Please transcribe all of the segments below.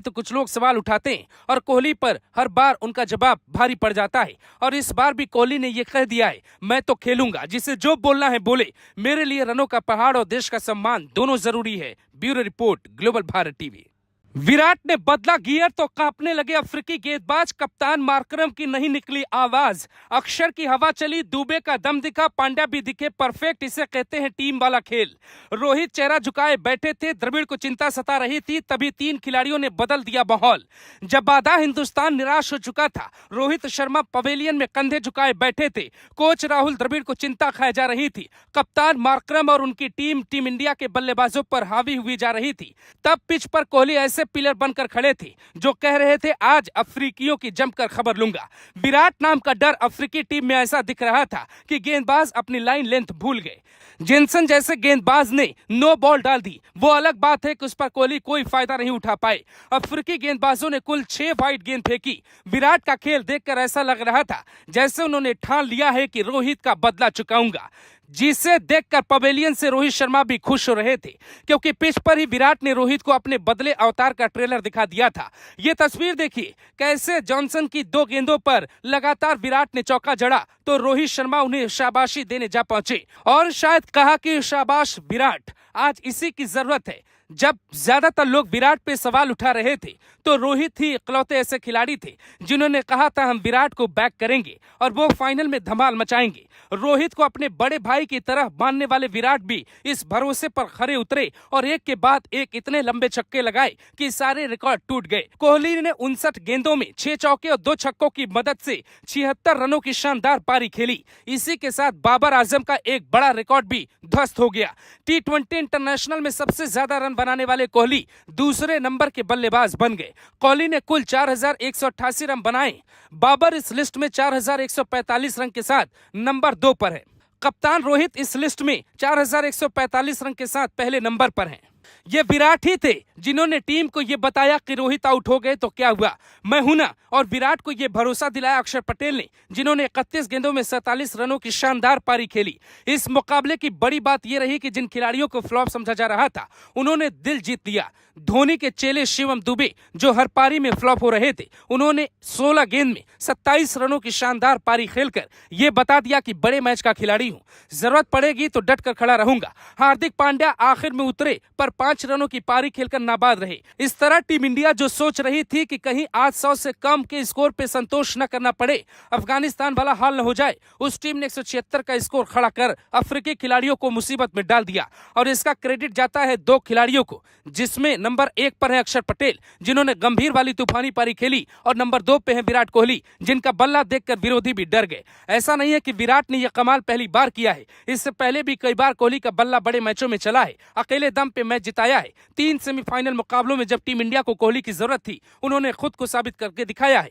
तो कुछ लोग सवाल उठाते हैं और कोहली पर हर बार उनका जवाब भारी पड़ जाता है। और इस बार भी कोहली ने यह कह दिया है, मैं तो खेलूंगा, जिसे जो बोलना है बोले। मेरे लिए रनों का पहाड़ और देश का सम्मान दोनों जरूरी है। Bureau report, global Bharat TV. Virat ने बदला गियर तो कांपने लगे अफ्रीकी गेंदबाज। कप्तान मार्करम की नहीं निकली आवाज। अक्षर की हवा चली, दुबे का दम दिखा, पांड्या भी दिखे परफेक्ट। इसे कहते हैं टीम वाला खेल। रोहित चेहरा झुकाए बैठे थे, द्रविड़ को चिंता सता रही थी, तभी तीन खिलाड़ियों ने बदल दिया माहौल। जब आधा हिंदुस्तान निराश हो चुका था, रोहित शर्मा पवेलियन में कंधे झुकाए बैठे थे। कोच राहुल द्रविड़ को चिंता खाई जा रही थी। कप्तान मार्करम और उनकी टीम इंडिया के बल्लेबाजों पर हावी हुई जा रही थी। तब पिच पर कोहली ऐसे पिलर बनकर खड़े थे जो कह रहे थे, आज अफ्रीकियों की जमकर खबर लूंगा। विराट नाम का डर अफ्रीकी टीम में ऐसा दिख रहा था कि गेंदबाज अपनी लाइन लेंथ भूल गए। जेनसन जैसे गेंदबाज ने नो बॉल डाल दी। वो अलग बात है कि उस पर कोहली कोई फायदा नहीं उठा पाए। अफ्रीकी गेंदबाजों ने कुल 6 वाइड गेंद फेंकी। विराट का खेल देखकर ऐसा लग रहा था जैसे उन्होंने ठान लिया है कि रोहित का बदला चुकाऊंगा, जिसे देखकर पवेलियन से रोहित शर्मा भी खुश हो रहे थे, क्योंकि पिच पर ही विराट ने रोहित को अपने बदले अवतार का ट्रेलर दिखा दिया था। ये तस्वीर देखिए, कैसे जॉनसन की 2 गेंदों पर लगातार विराट ने चौका जड़ा तो रोहित शर्मा उन्हें शाबाशी देने जा पहुंचे और शायद कहा कि शाबाश विराट, आज इसी की जरूरत है। जब ज्यादातर लोग विराट पे सवाल उठा रहे थे तो रोहित ही इकलौते ऐसे खिलाड़ी थे जिन्होंने कहा था, हम विराट को बैक करेंगे और वो फाइनल में धमाल मचाएंगे। रोहित को अपने बड़े भाई की तरह मानने वाले विराट भी इस भरोसे पर खरे उतरे और एक के बाद एक इतने लंबे छक्के लगाए कि सारे रिकॉर्ड टूट गए। कोहली ने 59 गेंदों में 6 चौके और 2 छक्कों की मदद से 76 रनों की शानदार पारी खेली। इसी के साथ बाबर आजम का एक बड़ा रिकॉर्ड भी ध्वस्त हो गया। T20 इंटरनेशनल में सबसे ज्यादा रन बनाने वाले कोहली दूसरे नंबर के बल्लेबाज बन गए। कोहली ने कुल 4188 रन बनाए। बाबर इस लिस्ट में 4145 रन के साथ नंबर 2 पर है। कप्तान रोहित इस लिस्ट में 4145 रन के साथ पहले नंबर पर हैं। ये विराट ही थे जिन्होंने टीम को ये बताया कि रोहित आउट हो गए तो क्या हुआ, मैं हूं ना। और विराट को ये भरोसा दिलाया अक्षर पटेल ने, जिन्होंने 31 गेंदों में 47 रनों की शानदार पारी खेली। इस मुकाबले की बड़ी बात यह रही कि जिन खिलाड़ियों को फ्लॉप समझा जा रहा था, उन्होंने दिल जीत लिया। धोनी के चेले शिवम दुबे जो हर पारी में फ्लॉप हो रहे थे, उन्होंने 16 गेंद में 27 रनों की शानदार पारी खेलकर ये बता दिया कि बड़े मैच का खिलाड़ी हूं, जरूरत पड़ेगी तो डट कर खड़ा रहूंगा। हार्दिक पांड्या आखिर में उतरे पर 5 रनों की पारी खेलकर नाबाद रहे। इस तरह टीम इंडिया जो सोच रही थी कि कहीं आज 100 से कम के स्कोर पे संतोष न करना पड़े, अफगानिस्तान वाला हाल न हो जाए, उस टीम ने 176 का स्कोर खड़ा कर अफ्रीकी खिलाड़ियों को मुसीबत में डाल दिया। और इसका क्रेडिट जाता है 2 खिलाड़ियों को, जिसमें नंबर 1 पर है अक्षर पटेल, जिन्होंने गंभीर वाली तूफानी पारी खेली, और नंबर 2 पे है विराट कोहली, जिनका बल्ला देखकर विरोधी भी डर गए। ऐसा नहीं है कि विराट ने यह कमाल पहली बार किया है, इससे पहले भी कई बार कोहली का बल्ला बड़े मैचों में चला है, अकेले दम पे मैच जिताया है। 3 सेमीफाइनल मुकाबलों में जब टीम इंडिया को कोहली की जरूरत थी, उन्होंने खुद को साबित करके दिखाया है।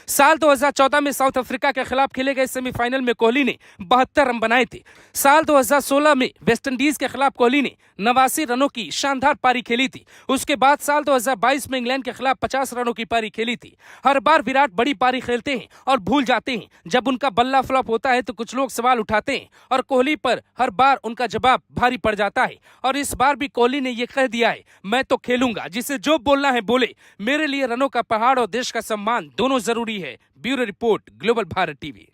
साल 2014 में साउथ अफ्रीका के खिलाफ खेले गए सेमीफाइनल में कोहली ने 72 रन बनाए थे। साल 2016 में वेस्टइंडीज के खिलाफ कोहली ने 89 रनों की शानदार पारी खेली थी। उसके बाद साल 2022 में इंग्लैंड के खिलाफ 50 रनों की पारी खेली थी। हर बार विराट बड़ी पारी खेलते हैं और भूल जाते हैं। जब उनका बल्ला फ्लॉप होता है तो कुछ लोग सवाल उठाते हैं और कोहली पर हर बार उनका जवाब भारी पड़ जाता है। और इस बार भी कोहली ने यह कह दिया है, मैं तो खेलूंगा, जिसे जो बोलना है बोले। मेरे लिए रनों का पहाड़ और देश का सम्मान दोनों जरूरी है। Bureau report, global Bharat TV.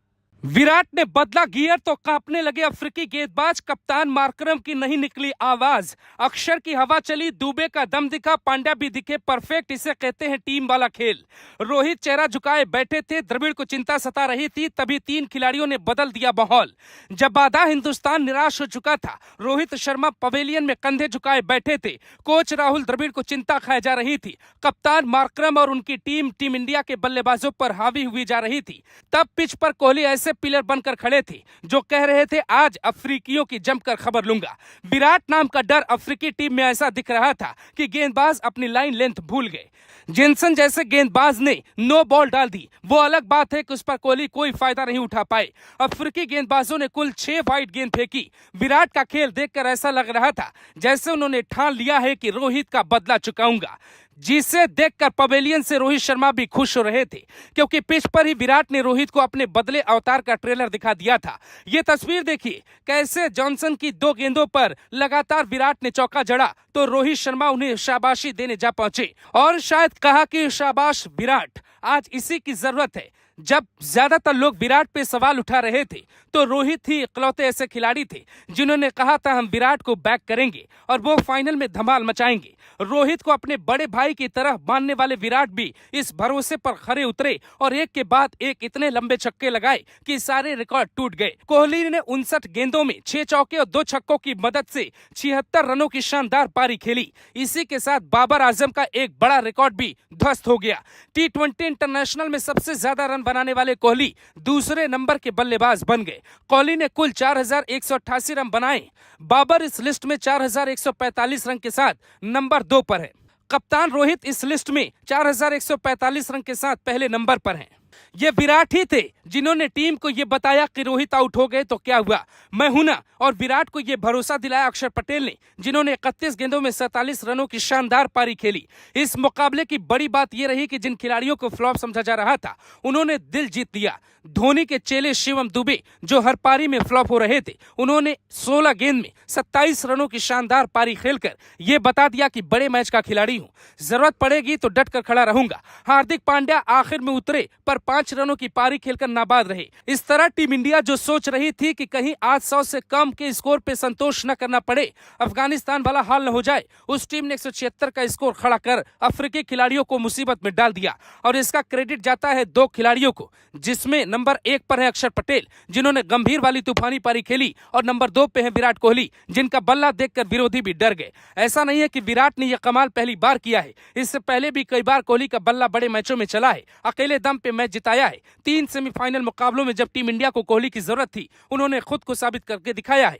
Virat ने बदला गियर तो कांपने लगे अफ्रीकी गेंदबाज। कप्तान मार्करम की नहीं निकली आवाज। अक्षर की हवा चली, दुबे का दम दिखा, पांड्या भी दिखे परफेक्ट। इसे कहते हैं टीम वाला खेल। रोहित चेहरा झुकाए बैठे थे, द्रविड़ को चिंता सता रही थी, तभी 3 खिलाड़ियों ने बदल दिया माहौल। जब आधा हिंदुस्तान निराश हो चुका था, रोहित शर्मा पवेलियन में कंधे झुकाए बैठे थे। कोच राहुल द्रविड़ को चिंता खाई जा रही थी। कप्तान मार्करम और उनकी टीम इंडिया के बल्लेबाजों पर हावी हुई जा रही थी। तब पिच पर कोहली ऐसे पिलर बनकर खड़े थे जो कह रहे थे, आज अफ्रीकियों की जमकर खबर लूंगा। विराट नाम का डर अफ्रीकी टीम में ऐसा दिख रहा था कि गेंदबाज अपनी लाइन लेंथ भूल गए। जेनसन जैसे गेंदबाज ने नो बॉल डाल दी। वो अलग बात है कि उस पर कोहली कोई फायदा नहीं उठा पाए। अफ्रीकी गेंदबाजों ने कुल 6 वाइड गेंद फेंकी। विराट का खेल देखकर ऐसा लग रहा था जैसे उन्होंने ठान लिया है कि रोहित का बदला चुकाऊंगा, जिसे देखकर पवेलियन से रोहित शर्मा भी खुश हो रहे थे, क्योंकि पिच पर ही विराट ने रोहित को अपने बदले अवतार का ट्रेलर दिखा दिया था। ये तस्वीर देखिए, कैसे जॉनसन की 2 गेंदों पर लगातार विराट ने चौका जड़ा तो रोहित शर्मा उन्हें शाबाशी देने जा पहुंचे और शायद कहा कि शाबाश विराट, आज इसी की जरूरत है। जब ज्यादातर लोग विराट पे सवाल उठा रहे थे तो रोहित ही इकलौते ऐसे खिलाड़ी थे जिन्होंने कहा था हम विराट को बैक करेंगे और वो फाइनल में धमाल मचाएंगे। रोहित को अपने बड़े भाई की तरह मानने वाले विराट भी इस भरोसे पर खरे उतरे और एक के बाद एक इतने लंबे छक्के लगाए कि सारे रिकॉर्ड टूट गए। कोहली ने 59 गेंदों में 6 चौके और 2 छक्कों की मदद से 76 रनों की शानदार पारी खेली। इसी के साथ बाबर आजम का एक बड़ा रिकॉर्ड भी ध्वस्त हो गया। T20 इंटरनेशनल में सबसे ज्यादा रन बनाने वाले कोहली दूसरे नंबर के बल्लेबाज बन गए। कोहली ने कुल 4188 रन बनाए। बाबर इस लिस्ट में 4145 रन के साथ नंबर 2 पर है। कप्तान रोहित इस लिस्ट में 4145 रन के साथ पहले नंबर पर हैं। ये विराट ही थे जिन्होंने टीम को ये बताया कि रोहित आउट हो गए तो क्या हुआ, मैं हूं ना। और विराट को ये भरोसा दिलाया अक्षर पटेल ने, जिन्होंने 31 गेंदों में 47 रनों की शानदार पारी खेली। इस मुकाबले की बड़ी बात यह रही कि जिन खिलाड़ियों को फ्लॉप समझा जा रहा था उन्होंने दिल जीत लिया। धोनी के चेले शिवम दुबे जो हर पारी में फ्लॉप हो रहे थे, उन्होंने 16 गेंद में 27 रनों की शानदार पारी खेलकर ये बता दिया कि बड़े मैच का खिलाड़ी हूं, जरूरत पड़ेगी तो डट कर खड़ा रहूंगा। हार्दिक पांड्या आखिर में उतरे पर 5 रनों की पारी खेलकर नाबाद रहे। इस तरह टीम इंडिया जो सोच रही थी कि कहीं आज 100 से कम के स्कोर पे संतोष न करना पड़े, अफगानिस्तान वाला हाल न हो जाए, उस टीम ने 176 का स्कोर खड़ा कर अफ्रीकी खिलाड़ियों को मुसीबत में डाल दिया। और इसका क्रेडिट जाता है 2 खिलाड़ियों को, जिसमें नंबर 1 पर है अक्षर पटेल जिन्होंने गंभीर वाली तूफानी पारी खेली और नंबर 2 पे है विराट कोहली जिनका बल्ला देखकर विरोधी भी डर गए। ऐसा नहीं है कि विराट ने यह कमाल पहली बार किया है, इससे पहले भी कई बार कोहली का बल्ला बड़े मैचों में चला है, अकेले दम पे मैच जिताया है। 3 सेमीफाइनल मुकाबलों में जब टीम इंडिया को कोहली की जरूरत थी, उन्होंने खुद को साबित करके दिखाया है।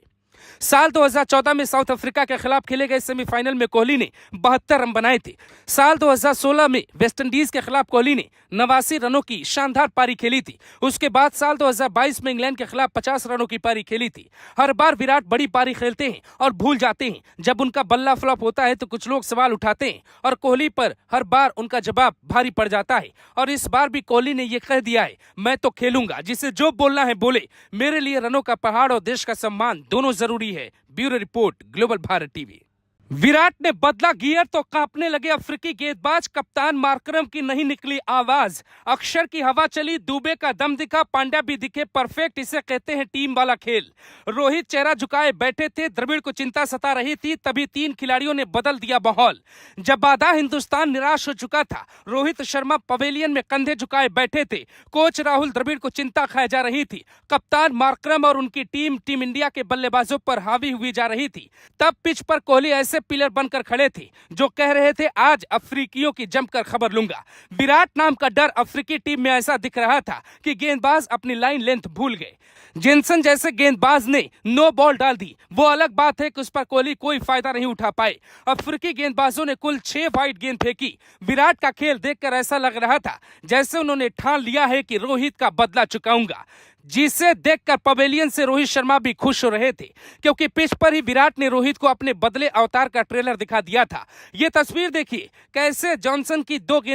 साल 2014 में साउथ अफ्रीका के खिलाफ खेले गए सेमीफाइनल में कोहली ने 72 रन बनाए थे। साल 2016 में वेस्टइंडीज के खिलाफ कोहली ने 89 रनों की शानदार पारी खेली थी। उसके बाद साल 2022 में इंग्लैंड के खिलाफ 50 रनों की पारी खेली थी। हर बार विराट बड़ी पारी खेलते हैं और भूल जाते हैं। जब उनका बल्ला फ्लॉप होता है तो कुछ लोग सवाल उठाते हैं और कोहली पर हर बार उनका जवाब भारी पड़ जाता है। और इस बार भी कोहली ने यह कह दिया है, मैं तो खेलूंगा, जिसे जो बोलना है बोले, मेरे लिए रनों का पहाड़ और देश का सम्मान दोनों जरूरी है। Bureau report, global Bharat TV. Virat ने बदला गियर तो कांपने लगे अफ्रीकी गेंदबाज। कप्तान मार्करम की नहीं निकली आवाज, अक्षर की हवा चली, दुबे का दम दिखा, पांड्या भी दिखे परफेक्ट। इसे कहते हैं टीम वाला खेल। रोहित चेहरा झुकाए बैठे थे, द्रविड़ को चिंता सता रही थी, तभी 3 खिलाड़ियों ने बदल दिया माहौल। जब आधा हिंदुस्तान निराश हो चुका था, रोहित शर्मा पवेलियन में कंधे झुकाए बैठे थे। कोच राहुल द्रविड़ को चिंता खाई जा रही थी। कप्तान मार्करम और उनकी टीम इंडिया के बल्लेबाजों पर हावी हुई जा रही थी। तब पिच पर कोहली ऐसे पिलर बनकर खड़े थे जो कह रहे थे, आज अफ्रीकियों की जमकर खबर लूंगा। विराट नाम का डर अफ्रीकी टीम में ऐसा दिख रहा था कि गेंदबाज अपनी लाइन लेंथ भूल गए। जेनसन जैसे गेंदबाज ने नो बॉल डाल दी। वो अलग बात है कि उस पर कोहली कोई फायदा नहीं उठा पाए। अफ्रीकी गेंदबाजों ने कुल 6 वाइड गेंद फेंकी। विराट का खेल देखकर ऐसा लग रहा था जैसे उन्होंने ठान लिया है कि रोहित का बदला चुकाऊंगा। जिसे देखकर पवेलियन से रोहित शर्मा भी खुश हो रहे थे, क्योंकि पिच पर ही विराट ने रोहित को अपने बदले अवतार का ट्रेलर दिखा दिया था। ये तस्वीर देखिए, कैसे जॉनसन की 2 गेंद